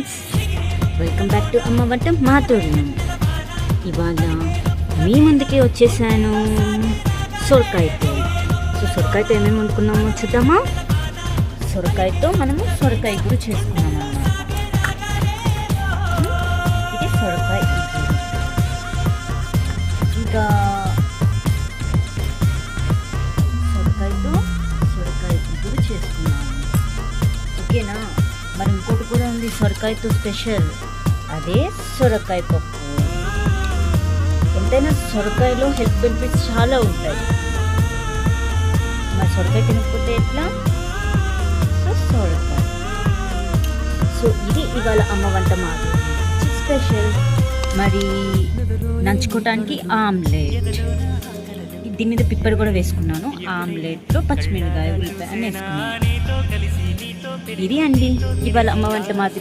Friends, welcome back to అమ్మ వంట మాతోడు. ఇవాళ మీ ముందుకే వచ్చేసాను సొరకాయతో. సొరకాయతో ఏమేమి వండుకున్నామో చూద్దామా. సొరకాయతో మనము సొరకాయ కూడా చేసుకున్నాము అన్నమాట. ఇది సొరకాయ. ఇంకా సొరకాయతో సొరకాయ కూడా చేసుకున్నాము. ఓకేనా. మరి ఇంకోటి కూడా ఉంది సొరకాయతో స్పెషల్, అదే సొరకాయ పప్పు. ఎంతైనా సొరకాయలో హెల్త్ బెనిఫిట్స్ చాలా ఉంటాయి. మరి సొరకాయ తినకపోతే ఎట్లా? సొరకాయ. ఇది ఇవాళ అమ్మ వంట మాది స్పెషల్. మరి నంచుకోవటానికి ఆమ్లెట్, దీని మీద పిప్పర్ కూడా వేసుకున్నాను. ఆమ్లెట్లో పచ్చిమిరపకాయ, ఉల్లిపాయ అని వేసుకున్నాను. ఇది అండి ఇవాళ అమ్మ వంట మాది.